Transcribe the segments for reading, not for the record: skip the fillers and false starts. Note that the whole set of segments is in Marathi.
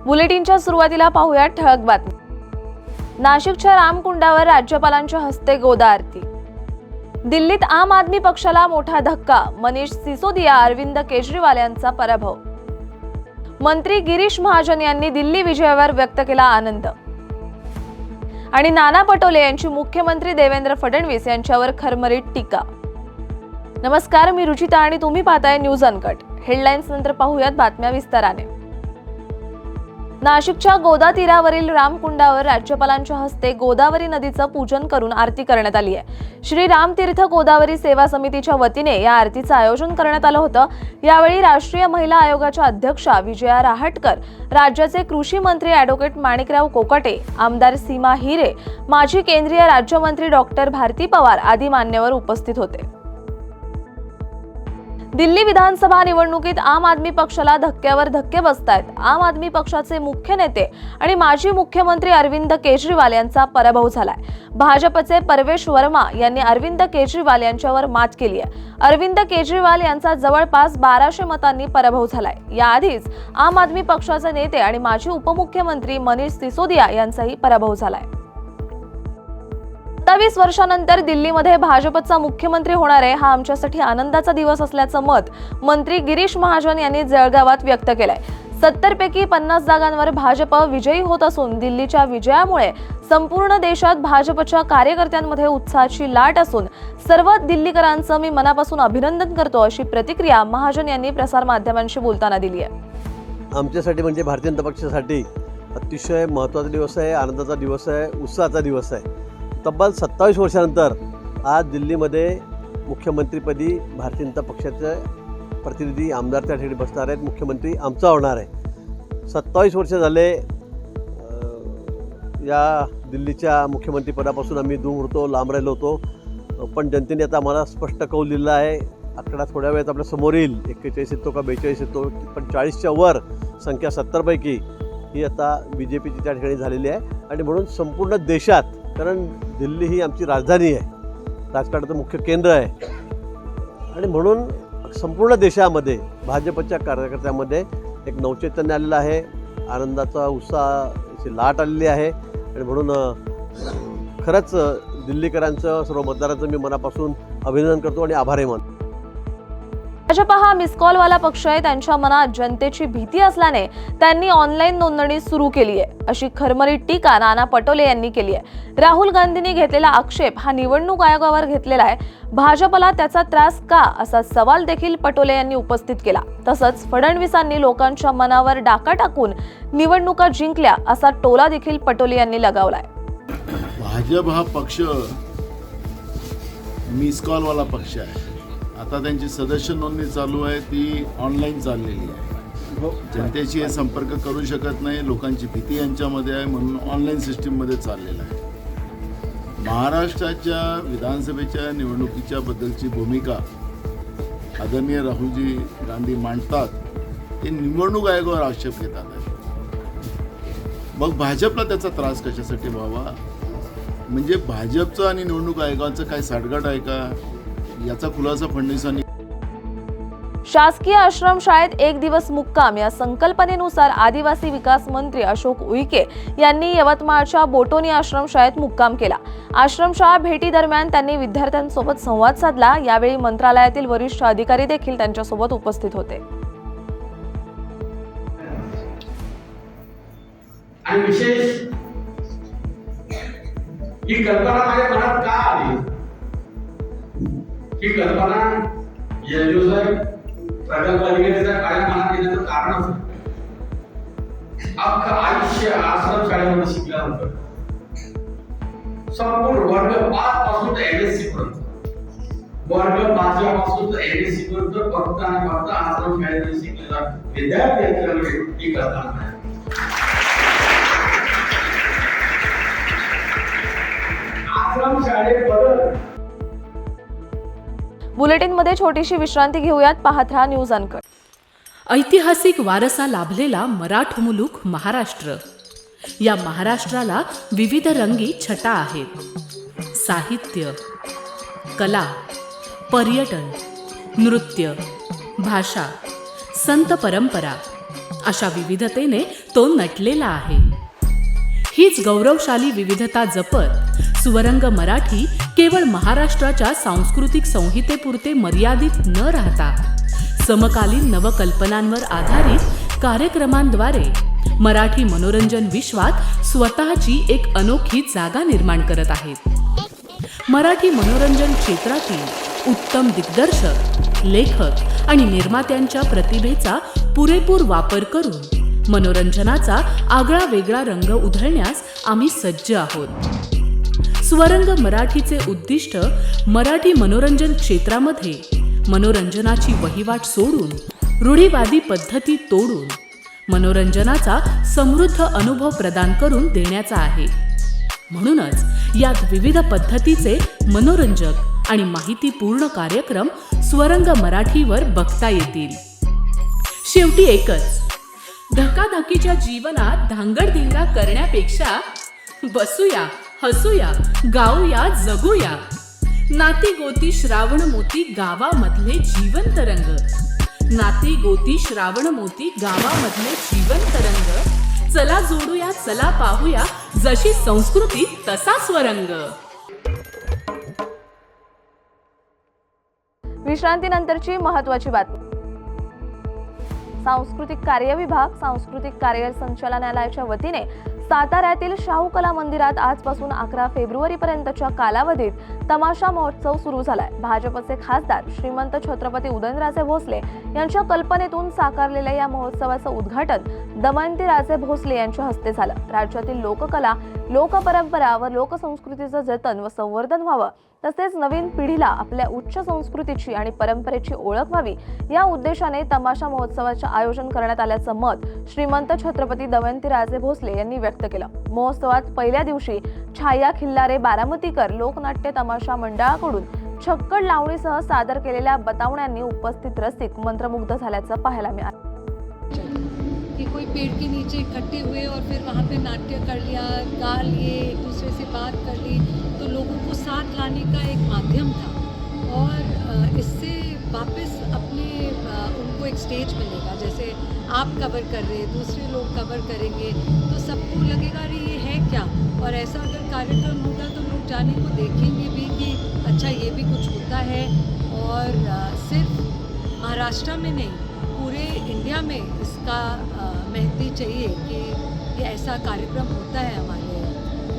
बुलेटिनच्या सुरुवातीला पाहूया ठळक बातमी। नाशिकच्या रामकुंडावर राज्यपालांच्या हस्ते गोदा आरती। दिल्लीत आम आदमी पक्षाला मोठा धक्का, मनीष सिसोदिया अरविंद केजरीवाल यांचा पराभव। मंत्री गिरीश महाजन यांनी दिल्ली विजयावर व्यक्त केला आनंद। आणि नाना पटोले यांची मुख्यमंत्री देवेंद्र फडणवीस यांच्यावर खरमरीत टीका। नमस्कार, मी रुचिता आणि तुम्ही पाहताय न्यूज अनकट। हेडलाईन्स नंतर पाहूयात बातम्या विस्ताराने। नाशिकच्या गोदा तीरावरील रामकुंडावर राज्यपालांच्या हस्ते गोदावरी नदीचं पूजन करून आरती करण्यात आली आहे। श्री रामतीर्थ गोदावरी सेवा समितीच्या वतीने या आरतीचं आयोजन करण्यात आलं होतं। यावेळी राष्ट्रीय महिला आयोगाच्या अध्यक्षा विजया राहटकर, राज्याचे कृषी मंत्री ॲडव्होकेट माणिकराव कोकाटे, आमदार सीमा हिरे, माजी केंद्रीय राज्यमंत्री डॉक्टर भारती पवार आदी मान्यवर उपस्थित होते। दिल्ली विधानसभा निवडणुकीत आम आदमी पक्षाला धक्क्यावर धक्के बसतायत। आम आदमी पक्षाचे मुख्य नेते आणि माजी मुख्यमंत्री अरविंद केजरीवाल यांचा पराभव झालाय। भाजपचे परवेश वर्मा यांनी अरविंद केजरीवाल यांच्यावर मात केली आहे। अरविंद केजरीवाल यांचा जवळपास 1200 मतांनी पराभव झालाय। याआधीच आम आदमी पक्षाचे नेते आणि माजी उपमुख्यमंत्री मनीष सिसोदिया यांचाही पराभव झालाय। 27 वर्षांनंतर दिल्लीमध्ये भाजपचा मुख्यमंत्री होणार आहे, हा आमच्यासाठी आनंदाचा दिवस असल्याचं मत मंत्री गिरीश महाजन यांनी जळगावात व्यक्त केलंय। 70 पैकी 50 जागांवर भाजप विजयी होत असून दिल्लीच्या विजयामुळे संपूर्ण देशात भाजपच्या कार्यकर्त्यांमध्ये उत्साहाची लाट असून सर्व दिल्लीकरांचं मी मनापासून अभिनंदन करतो, अशी प्रतिक्रिया महाजन यांनी प्रसार माध्यमांशी बोलताना दिली आहे। आमच्यासाठी म्हणजे भारतीय जनता पक्षासाठी अतिशय महत्त्वाचा दिवस आहे, आनंदाचा दिवस आहे, उत्साहाचा दिवस आहे। तब्बल 27 वर्षानंतर आज दिल्लीमध्ये मुख्यमंत्रीपदी भारतीय जनता पक्षाचे प्रतिनिधी आमदार त्या ठिकाणी बसणार आहेत। मुख्यमंत्री आमचा होणार आहे। 27 वर्ष झाले या दिल्लीच्या मुख्यमंत्रीपदापासून आम्ही दूर होतो, लांब राहिलो होतो, पण जनतेने आता आम्हाला स्पष्ट कौल दिला आहे। आकडा थोड्या वेळात आपल्या समोर येईल, 41 येतो का 42 येतो, पण 40च्या वर संख्या 70 पैकी ही आता BJPची त्या ठिकाणी झालेली आहे। आणि म्हणून संपूर्ण देशात, कारण दिल्ली ही आमची राजधानी आहे, राजकारणाचं मुख्य केंद्र आहे, आणि म्हणून संपूर्ण देशामध्ये भाजपच्या कार्यकर्त्यांमध्ये एक नवचैतन्य आलेलं आहे, आनंदाचा उत्साहाची लाट आलेली आहे। आणि म्हणून खरंच दिल्लीकरांचं, सर्व मतदारांचं मी मनापासून अभिनंदन करतो आणि आभारही मानतो। भाजप हा मिसकॉलवाला पक्ष आहे, त्यांच्या मनात जनतेची भीती असल्याने त्यांनी ऑनलाईन नोंदणी सुरू केली आहे, अशी खरमरीत टीका नाना पटोले यांनी केली आहे। राहुल गांधींनी घेतलेला आक्षेप हा निवडणूक आयोगावर घेतलेला आहे, भाजपला त्याचा त्रास का, असा सवाल देखील पटोले यांनी उपस्थित केला। तसंच फडणवीसांनी लोकांच्या मनावर डाका टाकून निवडणुका जिंकल्या, असा टोला देखील पटोले यांनी लगावलाय। भाजप हा पक्ष मिसकॉलवाला पक्ष आहे। आता त्यांची सदस्य नोंदणी चालू आहे, ती ऑनलाईन चाललेली आहे। जनतेशी हे संपर्क करू शकत नाही, लोकांची भीती यांच्यामध्ये आहे, म्हणून ऑनलाईन सिस्टीममध्ये चाललेलं आहे। महाराष्ट्राच्या विधानसभेच्या निवडणुकीच्या बद्दलची भूमिका आदरणीय राहुलजी गांधी मांडतात, ते निवडणूक आयोगावर आक्षेप घेतात आहे। मग भाजपला त्याचा त्रास कशासाठी व्हावा? म्हणजे भाजपचं आणि निवडणूक आयोगाचं काय साठगाठ आहे का, याचा खुलासा फडणवीसांनी। शासकीय आश्रमशाळेत एक दिवस मुक्काम या संकल्पनेनुसार आदिवासी विकास मंत्री अशोक उईके यांनी यवतमाळच्या बोटोनी आश्रमशाळेत मुक्काम केला। आश्रमशाळा भेटी दरम्यान त्यांनी विद्यार्थ्यांसोबत संवाद साधला। यावेळी मंत्रालयातील वरिष्ठ अधिकारी देखील त्यांच्यासोबत उपस्थित होते। आणि विशेष ही कल्पना माझ्या मनात का आली? ही कल्पना प्रकल्प अधिकाऱ्याच्या काळात मनात येण्याचं कारण असं, अख्खं आयुष्य आश्रम शाळेमध्ये शिकलं होतं। संपूर्ण वर्ग 5 पासून तर MSc पर्यंत, वर्ग 5 पासून तर MSc पर्यंत फक्त आणि फक्त आश्रम शाळेमध्ये शिकलेला विद्यार्थ्यांच्याकडे ही कल्पना आहे। आश्रम शाळेत बदल। बुलेटिनमध्ये छोटीशी विश्रांती घेऊयात, पाहत रहा न्यूज अनकट। ऐतिहासिक वारसा लाभलेला मराठ मुलूक महाराष्ट्र। या महाराष्ट्राला विविध रंगी छटा आहेत। साहित्य, कला, पर्यटन, नृत्य, भाषा, संत परंपरा अशा विविधतेने तो नटलेला आहे. हीच गौरवशाली विविधता जपत स्वरंग मराठी केवळ महाराष्ट्राच्या सांस्कृतिक संहितेपुरते मर्यादित न राहता समकालीन नवकल्पनांवर आधारित कार्यक्रमांद्वारे मराठी मनोरंजन विश्वात स्वतःची एक अनोखी जागा निर्माण करत आहेत. मराठी मनोरंजन क्षेत्रातील उत्तम दिग्दर्शक, लेखक आणि निर्मात्यांच्या प्रतिभेचा पुरेपूर वापर करून मनोरंजनाचा आगळा वेगळा रंग उधळण्यास आम्ही सज्ज आहोत. स्वरंग मराठीचे उद्दिष्ट मराठी मनोरंजन क्षेत्रामध्ये मनोरंजनाची वहिवाट सोडून रूढीवादी पद्धती तोडून मनोरंजनाचा समृद्ध अनुभव प्रदान करून देण्याचा आहे. म्हणूनच यात विविध पद्धतीचे मनोरंजक आणि माहितीपूर्ण कार्यक्रम स्वरंग मराठीवर बघता येतील. शेवटी एकच, धकाधकीच्या जीवनात धांगडधिंगा करण्यापेक्षा बसूया, हसूया, गाऊया, जगूया. नाती गोती श्रावण मोती गावामधले जीवंत रंग. नाती गोती श्रावण मोती गावामधले जीवंत रंग. चला जोडूया, चला पाहूया, जशी संस्कृती तसा स्वरंग. विश्रांतीनंतरची महत्त्वाची बातमी. सांस्कृतिक कार्य विभाग, सांस्कृतिक कार्य संचालनालयाच्या वतीने साताऱ्यातील शाहू कला मंदिरात आजपासून 11 फेब्रुवारीपर्यंतच्या कालावधीत तमाशा महोत्सव सुरू झालाय. भाजपचे खासदार श्रीमंत छत्रपती उदयनराजे भोसले यांच्या कल्पनेतून साकारलेल्या या महोत्सवाचं उद्घाटन दमयंतीराजे भोसले यांच्या हस्ते झालं. राज्यातील लोककला, लोकपरंपरा व लोकसंस्कृतीचं जतन व संवर्धन व्हावं, तसेच नवीन पिढीला आपल्या उच्च संस्कृतीची आणि परंपरेची ओळख व्हावी या उद्देशाने तमाशा महोत्सवाचे आयोजन करण्यात आल्याचं मत श्रीमंत छत्रपती दमयंतीराजे भोसले यांनी व्यक्त केलं. महोत्सवात पहिल्या दिवशी छाया खिल्लारे बारामतीकर लोकनाट्य तमाशा मंडळाकडून छक्कड लावणीसह सादर केलेल्या बतावण्यांनी उपस्थित रसिक मंत्रमुग्ध झाल्याचं पाहायला मिळालं. कि कोई पेड़ के नीचे इकट्ठे हुए और फिर वहाँ पे नाट्य कर लिया, गा लिए, एक दूसरे से बात कर ली, तो लोगों को साथ लाने का एक माध्यम था और इससे वापस अपने उनको एक स्टेज मिलेगा. जैसे आप कवर कर रहे, दूसरे लोग कवर करेंगे, तो सबको लगेगा अरे ये है क्या. और ऐसा अगर कार्यक्रम होगा तो लोग जाने को देखेंगे भी कि अच्छा ये भी कुछ होता है. और सिर्फ महाराष्ट्र में नहीं, पूरे इंडिया में इसका महत्व चाहिए कि ये ऐसा कार्यक्रम होता है हमारे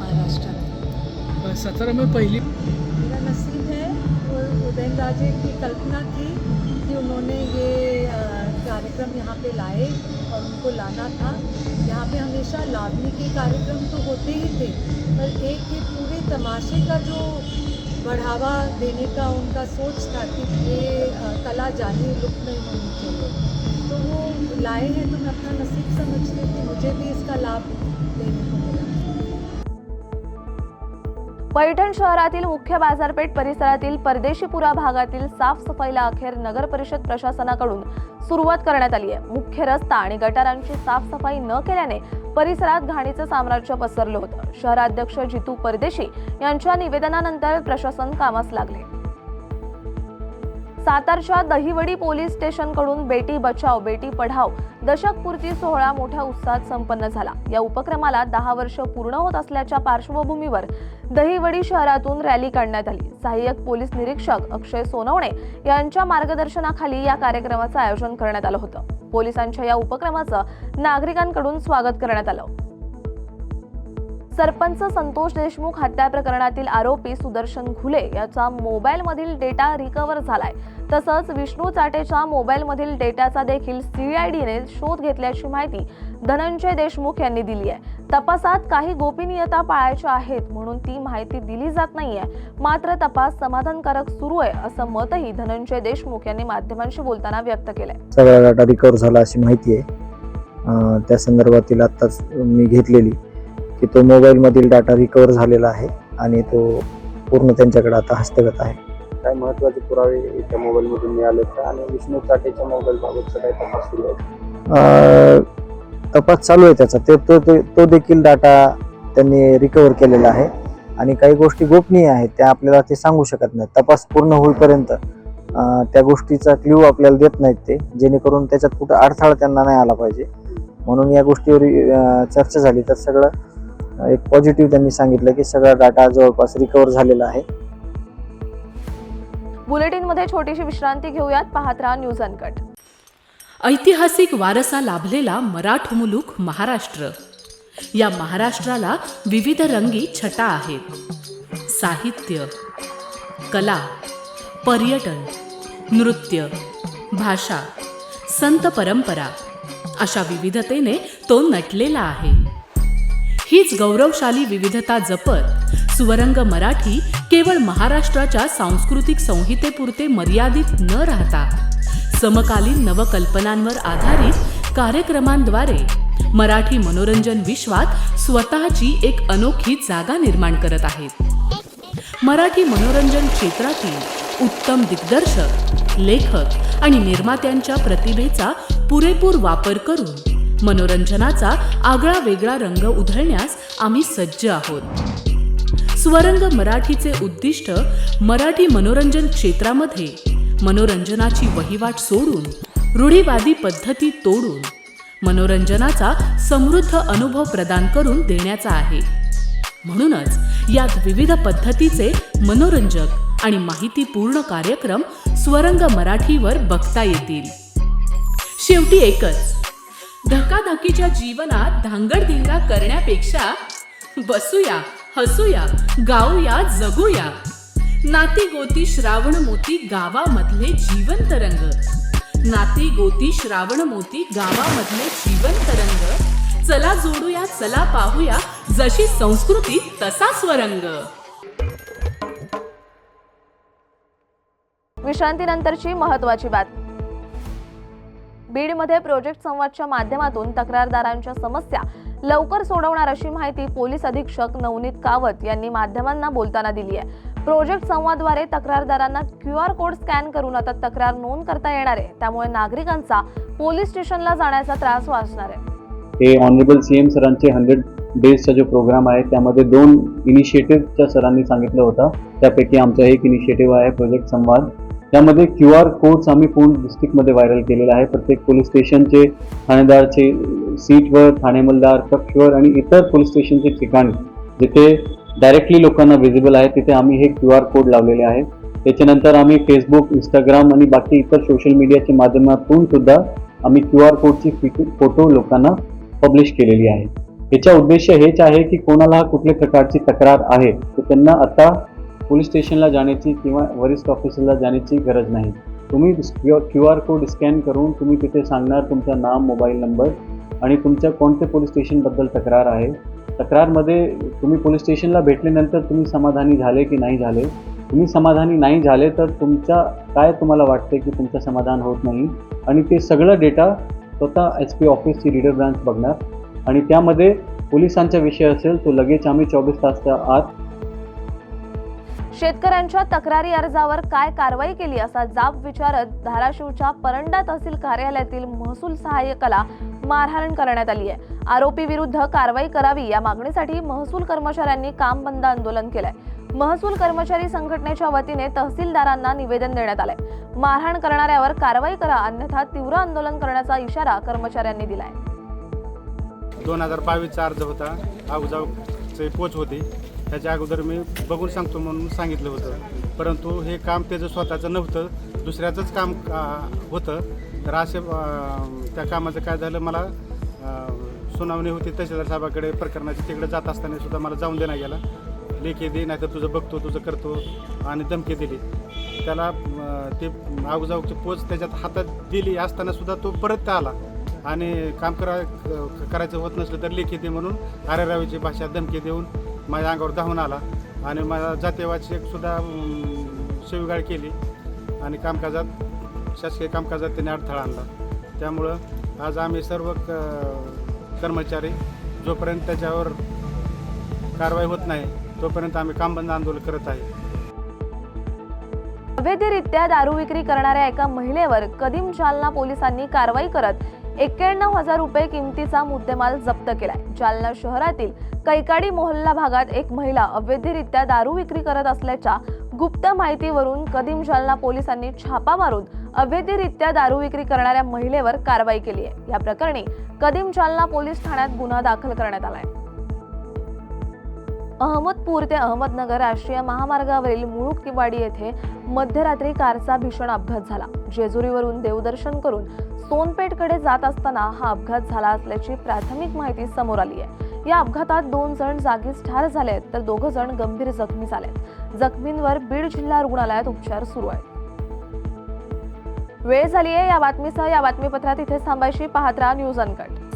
महाराष्ट्र में. सत्रह में पहली मेरा नसीब है, वो उदयनराजे की कल्पना थी कि उन्होंने ये कार्यक्रम यहाँ पे लाए और उनको लाना था. यहाँ पे हमेशा लावनी के कार्यक्रम तो होते ही थे, पर एक ये पूरे तमाशे का जो बढ़ावा देने का उनका सोच था कि ये कला जाने लुप्त नहीं होनी चाहिए, तो वो लाए हैं. तो मैं अपना नसीब समझती हूँ कि मुझे भी इसका लाभ लेने को मिला. पैठण शहरातील मुख्य बाजारपेठ परिसरातील परदेशीपुरा भागातील साफसफाईला अखेर नगर परिषद प्रशासनाकडून सुरुवात करण्यात आली आहे. मुख्य रस्ता आणि गटारांची साफसफाई न केल्याने परिसरात घाणीचं साम्राज्य पसरलं होतं. शहराध्यक्ष जितू परदेशी यांच्या निवेदनानंतर प्रशासन कामास लागले. सातारच्या दहिवडी पोलीस स्टेशनकडून बेटी बचाव बेटी पढाव दशकपूर्ती सोहळा मोठ्या उत्साहात संपन्न झाला. या उपक्रमाला 10 वर्ष पूर्ण होत असल्याच्या पार्श्वभूमीवर दहिवडी शहरातून रॅली काढण्यात आली. सहाय्यक पोलीस निरीक्षक अक्षय सोनवणे यांच्या मार्गदर्शनाखाली या कार्यक्रमाचं आयोजन करण्यात आलं होतं. पोलिसांच्या या उपक्रमाचं नागरिकांकडून स्वागत करण्यात आलं. सरपंच संतोष देशमुख हत्या प्रकरणातील आरोपी सुदर्शन घुले याचा मोबाईलमधील डेटा रिकव्हर झालाय. तसंच विष्णू चाटेच्या मोबाईलमधील डेटाचा देखील सीआयडीने शोध घेतल्याची माहिती धनंजय देशमुख यांनी दिली आहे. तपासात काही गोपनीयता पाळायच्या आहेत म्हणून ती माहिती दिली जात नाहीये. मात्र तपास समाधानकारक सुरू आहे असं मतही धनंजय देशमुख यांनी माध्यमांशी बोलताना व्यक्त केलंय. सगळा डाटा रिकव्हर झाला अशी माहिती आहे. त्या संदर्भातील आत्ताच मी घेतलेली की तो मोबाईलमधील डाटा रिकव्हर झालेला आहे आणि तो पूर्ण त्यांच्याकडे आता हस्तगत आहे. काय महत्त्वाचे पुरावे त्या मोबाईलमधून मिळाले का आणि विष्णू चाटेच्या मोबाईलबाबतचा काय तपास सुरू आहे? तपास चालू आहे त्याचा. तो देखील डाटा त्यांनी रिकव्हर केलेला आहे आणि काही गोष्टी गोपनीय आहेत त्या आपल्याला ते सांगू शकत नाहीत. तपास पूर्ण होईपर्यंत त्या गोष्टीचा क्ल्यू आपल्याला देत नाहीत ते, जेणेकरून त्याच्यात कुठं अडथळा त्यांना नाही आला पाहिजे म्हणून या गोष्टीवर चर्चा झाली. तर सगळं एक पॉझिटिव्ह त्यांनी सांगितलं की सगळा डाटा जवळपास रिकवर झालेला आहे. बुलेटिनमध्ये छोटीशी विश्रांती घेऊयात. पाहत राहा न्यूज अनकट. ऐतिहासिक वारसा लाभलेला मराठ मुलूक महाराष्ट्र. या महाराष्ट्राला विविध रंगी छटा आहेत. साहित्य, कला, पर्यटन, नृत्य, भाषा, संत परंपरा अशा विविधतेने तो नटलेला आहे. हीच गौरवशाली विविधता जपत सुवरंग मराठी केवळ महाराष्ट्राच्या सांस्कृतिक संहितेपुरते मर्यादित न राहता समकालीन नवकल्पनांवर आधारित कार्यक्रमांद्वारे मराठी मनोरंजन विश्वात स्वतःची एक अनोखी जागा निर्माण करत आहेत. मराठी मनोरंजन क्षेत्रातील उत्तम दिग्दर्शक, लेखक आणि निर्मात्यांच्या प्रतिभेचा पुरेपूर वापर करून मनोरंजनाचा आगळा वेगळा रंग उधळण्यास आम्ही सज्ज आहोत. स्वरंग मराठीचे उद्दिष्ट मराठी मनोरंजन क्षेत्रामध्ये मनोरंजनाची वहिवाट सोडून, रूढीवादी पद्धती तोडून मनोरंजनाचा समृद्ध अनुभव प्रदान करून देण्याचा आहे. म्हणूनच यात विविध पद्धतीचे मनोरंजक आणि माहितीपूर्ण कार्यक्रम स्वरंग मराठीवर बघता येतील. शेवटी एकच, धकाधकीच्या जीवनात धांगडधिंगा करण्यापेक्षा बसूया, हसूया, गाऊया, जगूया. नाती गोती श्रावण मोती गावामधले जिवंत रंग. नाती गोती श्रावण मोती गावामधले जिवंत रंग. चला जोडूया, चला पाहूया, जशी संस्कृती तसा स्वरंग. विश्रांतीनंतरची महत्त्वाची बातमी. बीडमध्ये प्रोजेक्ट संवादच्या माध्यमातून तक्रारदारांच्या समस्या लवकर सोडवणार अशी माहिती पोलीस अधीक्षक नवनीत कावत यांनी माध्यमांना बोलताना दिली आहे. प्रोजेक्ट संवादद्वारे तक्रारदारांना QR कोड स्कॅन करून आता तक्रार नोंद करता येणार आहे. त्यामुळे नागरिकांचा पोलीस स्टेशनला जाण्याचा त्रास वाचणार आहे. हे ऑनरेबल CM सरांचे 100 डेजचा जो प्रोग्राम आहे त्यामध्ये 2 इनिशिएटिव्हच्या सरांनी सांगितलं होतं. त्यापैकी आमचा एक इनिशिएटिव्ह आहे प्रोजेक्ट संवाद. त्यामध्ये QR कोड्स आम्ही पूर्ण डिस्ट्रिक्टमध्ये व्हायरल केलेला आहे. प्रत्येक पोलीस स्टेशनचे ठाणेदारचे सीटवर, ठाणे मल्हार कक्षवर आणि इतर पोलीस स्टेशनचे ठिकाणी जिथे डायरेक्टली लोकांना विजिबल आहे तिथे आम्ही हे QR कोड लावलेले आहे. त्याच्यानंतर आम्ही फेसबुक, इंस्टाग्राम आणि बाकी इतर सोशल मीडियाच्या माध्यमातून सुद्धा आम्ही QR कोडची फोटो लोकांना पब्लिश केलेली आहे. याचा उद्देश हेच आहे की कोणाला कुठल्या प्रकारची तक्रार आहे तर त्यांना आता पोलीस स्टेशनला जाण्याची किंवा वरिष्ठ ऑफिसरला जाण्याची गरज नाही. तुम्ही QR कोड स्कॅन करून तुम्ही तिथे सांगणार तुमचं नाव, मोबाईल नंबर आणि तुमच्या कोणते पोलीस स्टेशनबद्दल तक्रार आहे. तक्रारमध्ये तुम्ही पोलीस स्टेशनला भेटल्यानंतर तुम्ही समाधानी झाले की नाही झाले. तुम्ही समाधानी नाही झाले तर काय तुम्हाला वाटते की तुमचं समाधान होत नाही आणि ते सगळं डेटा स्वतः SP ऑफिसची रीडर ब्रांच बघणार आणि त्यामध्ये पोलिसांचा विषय असेल तो लगेच आम्ही 24 तासाच्या आत शेतकऱ्यांच्या तक्रारी अर्जावर काय कारवाई केली असा जाब विचारत धाराशिवच्या परंडा तहसील कार्यालयातील महसूल सहाय्यकाला मारहाण करण्यात आली आहे. आरोपी विरुद्ध कारवाई करावी या मागणीसाठी महसूल कर्मचाऱ्यांनी काम बंद आंदोलन केलंय. महसूल कर्मचारी संघटनेच्या वतीने तहसीलदारांना निवेदन देण्यात आलंय. मारहाण करणाऱ्यावर कारवाई करा अन्यथा तीव्र आंदोलन करण्याचा इशारा कर्मचाऱ्यांनी दिलाय. 2022चा अर्ज होता, अगोदरचे पोच होते. त्याच्या अगोदर मी बघून सांगतो म्हणून सांगितलं होतं, परंतु हे काम त्याचं स्वतःचं नव्हतं, दुसऱ्याचंच काम होतं. तर असे त्या कामाचं काय झालं, मला सुनावणी होती तहसीलदार साहेबाकडे प्रकरणाची. तिकडे जात असताना सुद्धा मला जाऊन देण्यात गेला. लेखी दे नाही तर तुझं बघतो, तुझं करतो आणि धमकी दिली. त्याला ते अगोदरची पोच त्याच्यात हातात दिली असताना सुद्धा तो परत आला आणि काम करायचं होत नसलं तर लेखी दे म्हणून आरेरावीची भाषा धमकी देऊन माझ्या अंगावर धावून आला आणि माझा जातीयवाची सुद्धा शिवीगाळ केली आणि शासकीय कामकाजात त्याने अडथळा आणला. त्यामुळं आज आम्ही सर्व कर्मचारी जोपर्यंत त्याच्यावर कारवाई होत नाही तोपर्यंत आम्ही काम बंद आंदोलन करत आहे. अवैधरित्या दारू विक्री करणाऱ्या एका महिलेवर कदीम जालना पोलिसांनी कारवाई करत 91,000 रुपये किमतीचा मुद्देमाल जप्त केलाय. जालना शहरातील कैकाडी मोहल्ला भागात एक महिला अवैधरित्या दारू विक्री करत असल्याच्या गुप्त माहितीवरून कदीम जालना पोलिसांनी छापा मारून अवैधरित्या दारू विक्री करणाऱ्या महिलेवर कारवाई केली आहे. या प्रकरणी कदीम जालना पोलीस ठाण्यात गुन्हा दाखल करण्यात आलाय. अहमदपूर ते अहमदनगर राष्ट्रीय महामार्गावरील मुळुकवाडी येथे मध्यरात्री कारचा भीषण अपघात झाला. जेजुरीवरून देवदर्शन करून सोनपेठकडे जात असताना हा अपघात झाला असल्याची प्राथमिक माहिती समोर आली आहे. या अपघातात 2 जण जागीच ठार झालेत तर 2 जण गंभीर जखमी झालेत. जखमींवर बीड जिल्हा रुग्णालयात उपचार सुरू आहेत. वेळ झाली आहे या बातमीसह या बातमीपत्रात इथे थांबायची. पाहत राहा न्यूज अनकट.